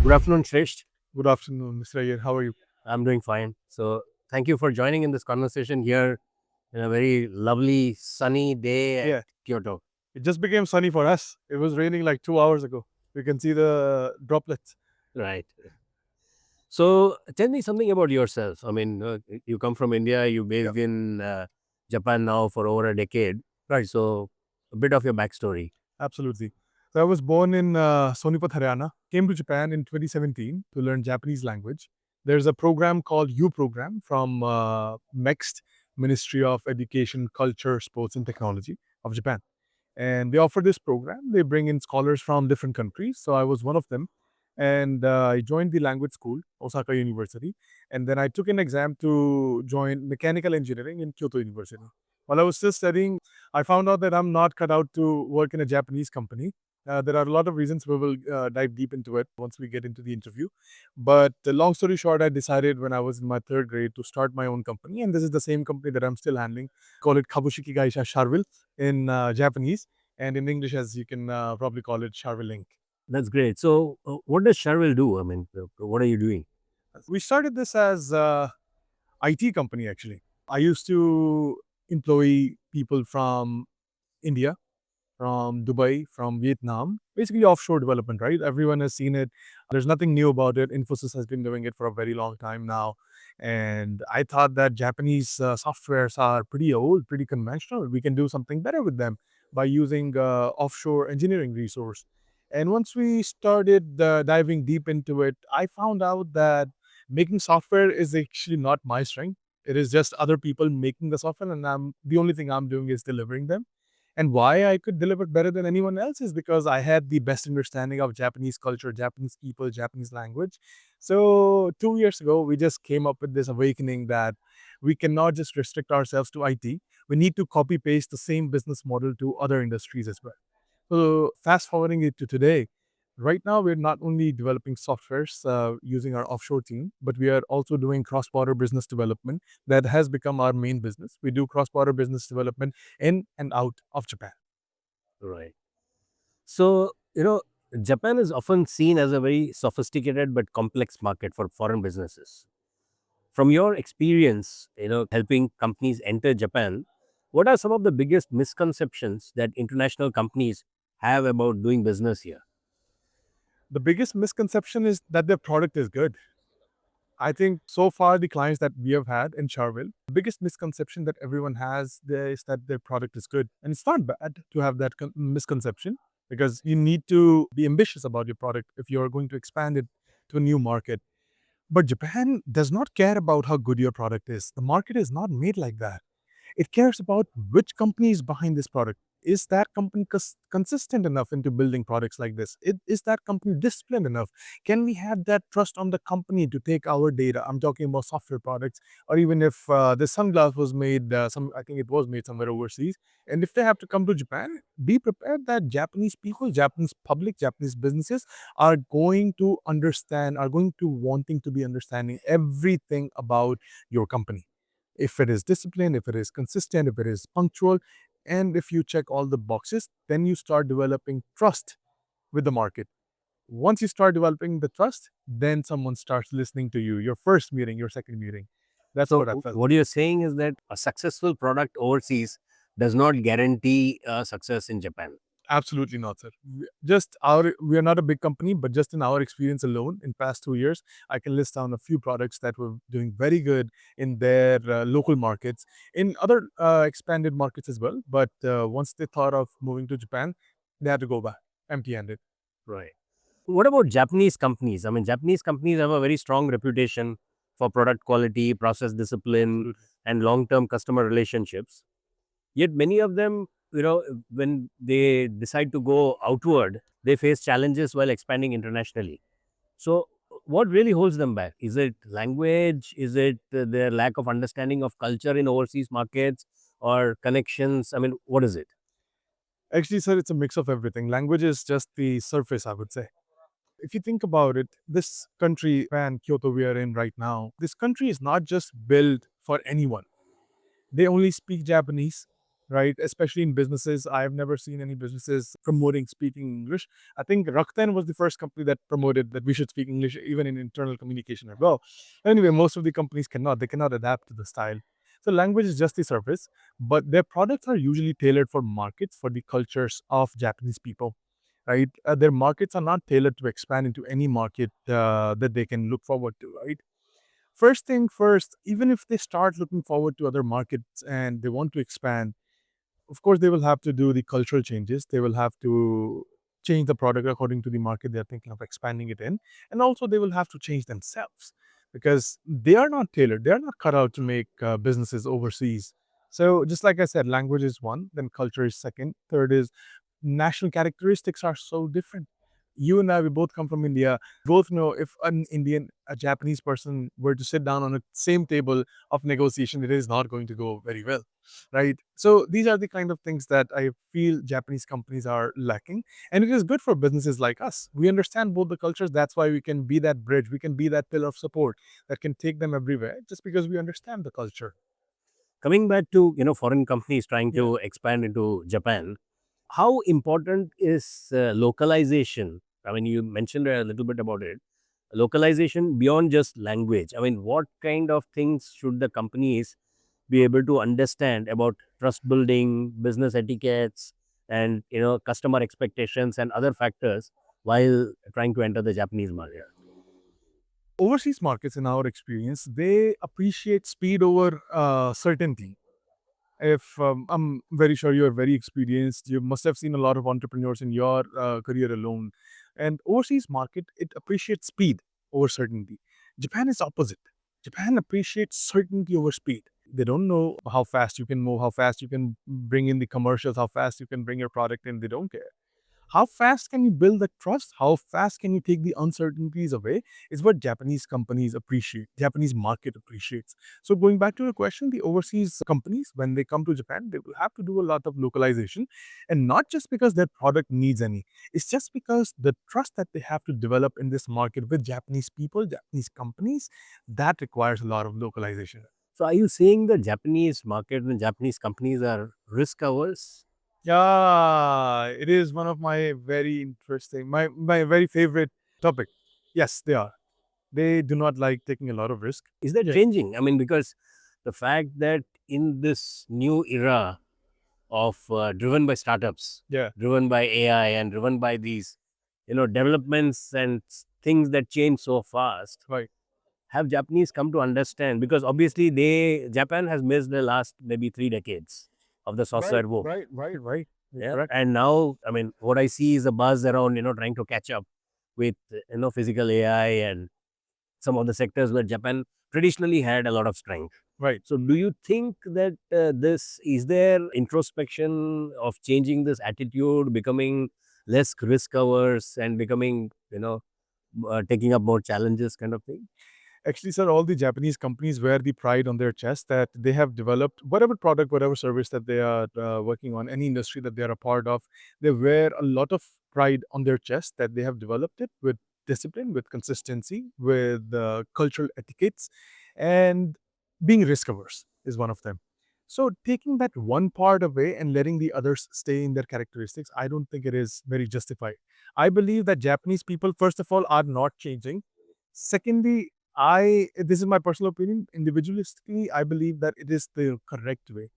Good afternoon, Shreshth. Good afternoon, Mr. Ayer. How are you? I'm doing fine. So, thank you for joining in this conversation here in a very lovely sunny day at Yeah, Kyoto. it just became sunny for us. It was raining like 2 hours ago. We can see the droplets. Right. So, tell me something about yourself. You come from India, you Yeah, based in Japan now for over a decade. right. So, a bit of your backstory. Absolutely. So I was born in Sonipat, Haryana. Came to Japan in 2017 to learn Japanese language. There's a program called U Program from MEXT, Ministry of Education, Culture, Sports and Technology of Japan. And they offer this program. They bring in scholars from different countries. So I was one of them. And I joined the language school, Osaka University. And then I took an exam to join mechanical engineering in Kyoto University. While I was still studying, I found out that I'm not cut out to work in a Japanese company. There are a lot of reasons. We will dive deep into it once we get into the interview. But long story short, I decided when I was in my third grade to start my own company. And this is the same company that I'm still handling. Call it Kabushiki Gaisha SHARVIL in Japanese, and in English, as you can probably call it, SHARVIL Inc. That's great. So, what does Sharvil do? What are you doing? We started this as IT company actually. I used to employ people from India, from Dubai, from Vietnam, basically offshore development, right? Everyone has seen it. There's nothing new about it. Infosys has been doing it for a very long time now. And I thought that Japanese softwares are pretty old, pretty conventional. We can do something better with them by using offshore engineering resource. And once we started diving deep into it, I found out that making software is actually not my strength. It is just other people making the software, and the only thing I'm doing is delivering them. And why I could deliver better than anyone else is because I had the best understanding of Japanese culture, Japanese people, Japanese language. So 2 years ago, we just came up with this awakening that we cannot just restrict ourselves to IT. We need to copy paste the same business model to other industries as well. So fast forwarding it to today, right now we're not only developing softwares using our offshore team, but we are also doing cross-border business development. That has become our main business. We do cross-border business development in and out of Japan. Right. So, Japan is often seen as a very sophisticated but complex market for foreign businesses. From your experience, helping companies enter Japan, what are some of the biggest misconceptions that international companies have about doing business here? The biggest misconception is that their product is good. I think so far the clients that we have had in Charville, the biggest misconception that everyone has there is that their product is good. And it's not bad to have that misconception, because you need to be ambitious about your product if you're going to expand it to a new market. But Japan does not care about how good your product is. The market is not made like that. It cares about which company is behind this product. Is that company consistent enough into building products like this? Is that company disciplined enough? Can we have that trust on the company to take our data? I'm talking about software products, or even if the sunglass was made, I think it was made somewhere overseas, and if they have to come to Japan, be prepared that Japanese people, Japanese public, Japanese businesses are going to understand, are going to wanting to be understanding everything about your company. If it is disciplined, if it is consistent, if it is punctual, and if you check all the boxes, then you start developing trust with the market. Once you start developing the trust, then someone starts listening to you. Your first meeting, your second meeting. That's So, what I felt. what you're saying is that a successful product overseas does not guarantee success in Japan. Absolutely not, sir. We are not a big company, but just in our experience alone, in past 2 years, I can list down a few products that were doing very good in their local markets, in other expanded markets as well. But once they thought of moving to Japan, they had to go back empty-handed. Right. What about Japanese companies? Japanese companies have a very strong reputation for product quality, process discipline, Absolutely. and long term customer relationships. Yet, many of them, when they decide to go outward, they face challenges while expanding internationally. So, what really holds them back? Is it language? Is it their lack of understanding of culture in overseas markets or connections? What is it? Actually, sir, it's a mix of everything. Language is just the surface, I would say. If you think about it, this country, and Kyoto we are in right now, this country is not just built for anyone. They only speak Japanese. right? Especially in businesses. I have never seen any businesses promoting speaking English. I think Rakuten was the first company that promoted that we should speak English even in internal communication as well. Anyway, most of the companies cannot. They cannot adapt to the style. So language is just the surface, but their products are usually tailored for markets, for the cultures of Japanese people, right? Their markets are not tailored to expand into any market that they can look forward to, right? First thing first, even if they start looking forward to other markets and they want to expand, of course, they will have to do the cultural changes. They will have to change the product according to the market they're thinking of expanding it in. And also, they will have to change themselves because they are not tailored. They are not cut out to make businesses overseas. So, just like I said, language is one, then culture is second, third is national characteristics are so different. You and I, we both come from India. Both know if an Indian, a Japanese person were to sit down on the same table of negotiation, it is not going to go very well, right? So these are the kind of things that I feel Japanese companies are lacking. And it is good for businesses like us. We understand both the cultures. That's why we can be that bridge. We can be that pillar of support that can take them everywhere just because we understand the culture. Coming back to foreign companies trying Yeah. to expand into Japan, how important is localization? I mean, you mentioned a little bit about it. Localization beyond just language. I mean, what kind of things should the companies be able to understand about trust building, business etiquettes, and customer expectations and other factors while trying to enter the Japanese market? Overseas markets, in our experience, they appreciate speed over certainty. If I'm very sure you're very experienced, you must have seen a lot of entrepreneurs in your career alone. And overseas market, it appreciates speed over certainty. Japan is opposite. Japan appreciates certainty over speed. They don't know how fast you can move, how fast you can bring in the commercials, how fast you can bring your product in. They don't care. How fast can you build that trust? How fast can you take the uncertainties away? Is what Japanese companies appreciate, Japanese market appreciates. So going back to your question, the overseas companies, when they come to Japan, they will have to do a lot of localization. And not just because their product needs any. It's just because the trust that they have to develop in this market with Japanese people, Japanese companies, that requires a lot of localization. So, are you saying the Japanese market and Japanese companies are risk averse? Yeah, it is one of my very interesting, my very favorite topic. Yes, they are. They do not like taking a lot of risk. Is that changing? I mean, because the fact that in this new era of driven by startups, Yeah, driven by AI, and driven by these, developments and things that change so fast, right. have Japanese come to understand? Because obviously, Japan has missed the last maybe 3 decades of the Right, software boom. right. You're Yeah, correct. and now, I mean, what I see is a buzz around trying to catch up with physical AI and some of the sectors where Japan traditionally had a lot of strength. Right. So, do you think that this is there introspection of changing this attitude, becoming less risk averse, and becoming taking up more challenges, kind of thing? Actually, sir, all the Japanese companies wear the pride on their chest that they have developed whatever product, whatever service that they are working on, any industry that they are a part of. They wear a lot of pride on their chest that they have developed it with discipline, with consistency, with cultural etiquettes, and being risk averse is one of them. So, taking that one part away and letting the others stay in their characteristics, I don't think it is very justified. I believe that Japanese people, first of all, are not changing. Secondly, this is my personal opinion. Individualistically, I believe that it is the correct way.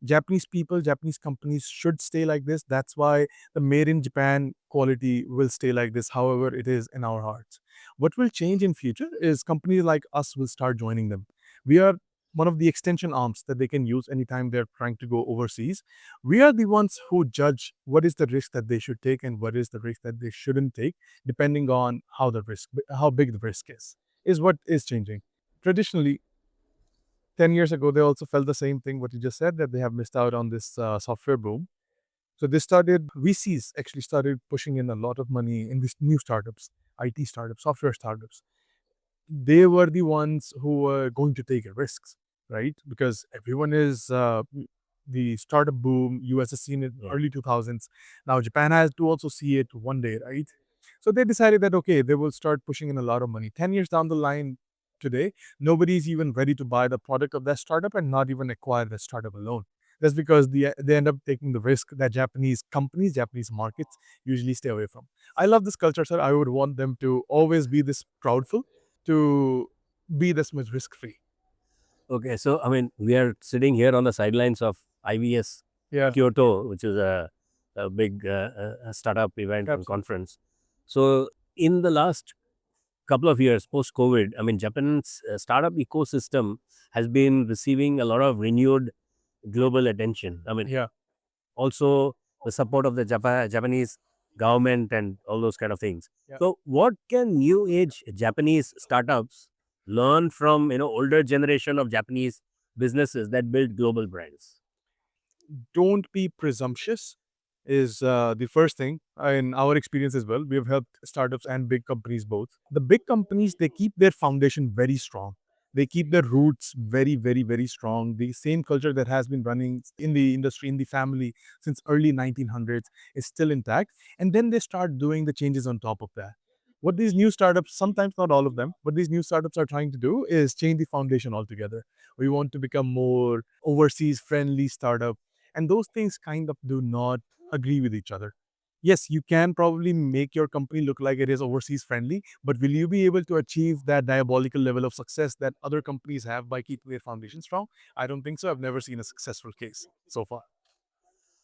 Japanese people, Japanese companies should stay like this. That's why the made in Japan quality will stay like this, however it is in our hearts. What will change in future is companies like us will start joining them. We are one of the extension arms that they can use anytime they're trying to go overseas. We are the ones who judge what is the risk that they should take and what is the risk that they shouldn't take, depending on how big the risk is what is changing. Traditionally, 10 years ago, they also felt the same thing, what you just said, that they have missed out on this software boom. So they started, VCs actually started pushing in a lot of money in these new startups, IT startups, software startups. They were the ones who were going to take risks, right? Because everyone is the startup boom. US has seen it Yeah. early 2000s. Now Japan has to also see it one day, right? So they decided that okay, they will start pushing in a lot of money. 10 years down the line, today, nobody's even ready to buy the product of that startup and not even acquire that startup alone. That's because they end up taking the risk that Japanese companies, Japanese markets usually stay away from. I love this culture, sir. I would want them to always be this proudful, to be this much risk free. Okay, so I mean, we are sitting here on the sidelines of IVS Yeah, Kyoto, which is a big startup event and absolutely. conference. So, in the last couple of years post COVID, I mean, Japan's startup ecosystem has been receiving a lot of renewed global attention. I mean, Yeah. also the support of the Japanese government and all those kind of things. Yeah. So, what can new age Japanese startups learn from older generation of Japanese businesses that build global brands? Don't be presumptuous is the first thing. In our experience as well, we have helped startups and big companies both. The big companies, they keep their foundation very strong. They keep their roots very, very, very strong. The same culture that has been running in the industry, in the family since early 1900s is still intact. And then they start doing the changes on top of that. What these new startups, sometimes not all of them, what these new startups are trying to do is change the foundation altogether. We want to become more overseas friendly startup, and those things kind of do not agree with each other. Yes, you can probably make your company look like it is overseas friendly, but will you be able to achieve that diabolical level of success that other companies have by keeping their foundation strong? I don't think so. I've never seen a successful case so far.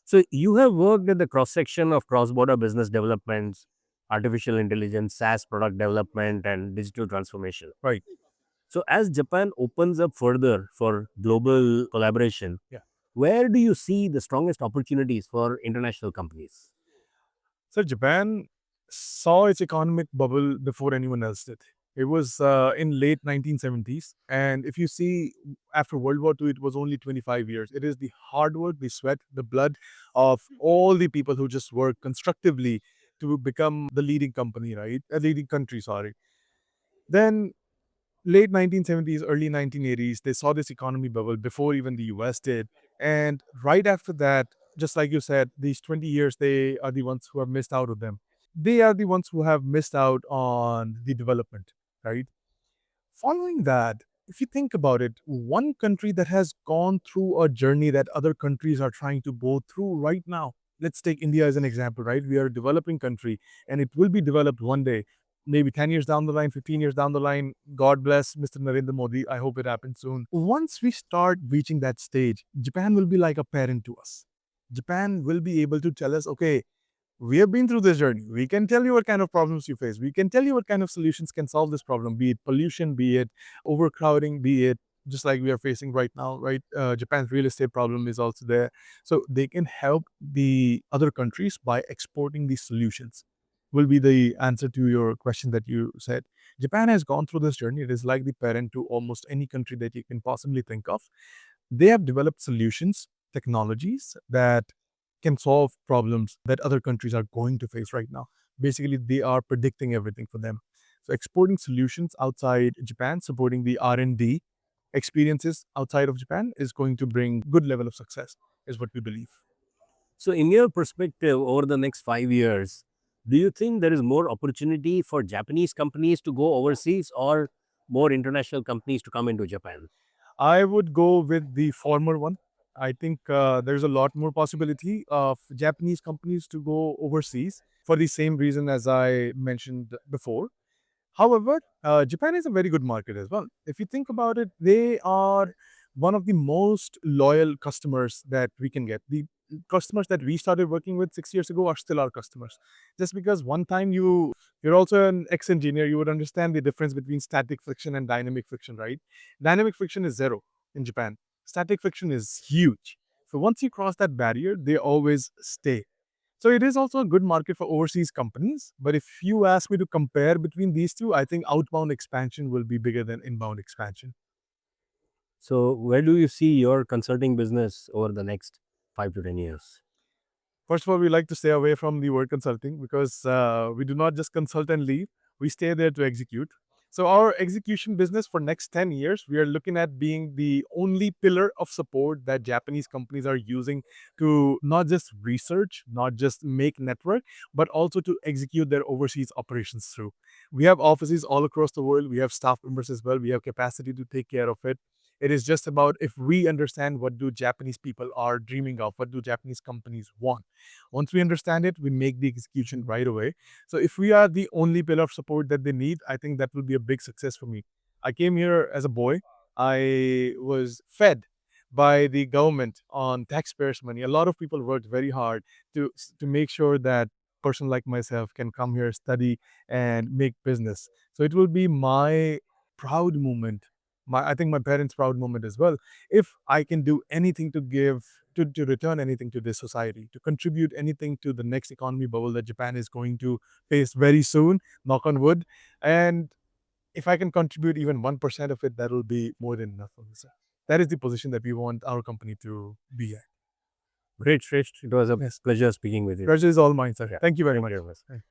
So, you have worked at the cross section of cross border business developments, artificial intelligence, SaaS product development, and digital transformation. Right. So, as Japan opens up further for global collaboration, Yeah. where do you see the strongest opportunities for international companies? So Japan saw its economic bubble before anyone else did. It was in late 1970s, and if you see after World War II, it was only 25 years. It is the hard work, the sweat, the blood of all the people who just work constructively to become the leading company, right? A leading country, sorry. Then late 1970s, early 1980s, they saw this economy bubble before even the US did. And right after that, just like you said, these 20 years, they are the ones who have missed out on them. They are the ones who have missed out on the development, right? Following that, if you think about it, one country that has gone through a journey that other countries are trying to go through right now, let's take India as an example, right? We are a developing country and it will be developed one day, maybe 10 years down the line, 15 years down the line. God bless Mr. Narendra Modi. I hope it happens soon. Once we start reaching that stage, Japan will be like a parent to us. Japan will be able to tell us, okay, we have been through this journey. We can tell you what kind of problems you face. We can tell you what kind of solutions can solve this problem, be it pollution, be it overcrowding, be it just like we are facing right now, right? Japan's real estate problem is also there. So they can help the other countries by exporting these solutions, will be the answer to your question that you said. Japan has gone through this journey. It is like the parent to almost any country that you can possibly think of. They have developed solutions, technologies that can solve problems that other countries are going to face right now. Basically, they are predicting everything for them. So exporting solutions outside Japan, supporting the R&D experiences outside of Japan is going to bring good level of success, is what we believe. So, in your perspective, over the next 5 years, do you think there is more opportunity for Japanese companies to go overseas or more international companies to come into Japan? I would go with the former one. I think there's a lot more possibility of Japanese companies to go overseas for the same reason as I mentioned before. However, Japan is a very good market as well. If you think about it, they are one of the most loyal customers that we can get. The customers that we started working with 6 years ago are still our customers. Just because one time you're also an ex-engineer, you would understand the difference between static friction and dynamic friction, right? Dynamic friction is zero in Japan. Static friction is huge. So once you cross that barrier, they always stay. So it is also a good market for overseas companies. But if you ask me to compare between these two, I think outbound expansion will be bigger than inbound expansion. So, where do you see your consulting business over the next 5 to 10 years? First of all, we like to stay away from the word consulting because we do not just consult and leave. We stay there to execute. So our execution business for next 10 years, we are looking at being the only pillar of support that Japanese companies are using to not just research, not just make network, but also to execute their overseas operations through. We have offices all across the world. We have staff members as well. We have capacity to take care of it. It is just about if we understand what do Japanese people are dreaming of, what do Japanese companies want. Once we understand it, we make the execution right away. So if we are the only pillar of support that they need, I think that will be a big success for me. I came here as a boy. I was fed by the government on taxpayers' money. A lot of people worked very hard to make sure that person like myself can come here, study, and make business. So it will be my proud moment. I think my parents' proud moment as well. If I can do anything to give, to return anything to this society, to contribute anything to the next economy bubble that Japan is going to face very soon, knock on wood. And if I can contribute even 1% of it, that will be more than enough for me, sir. That is the position that we want our company to be at. Great, Shreshth. It was a Yes. pleasure speaking with you. Pleasure is all mine, sir. Yeah. Thank you very Thank much. you very much.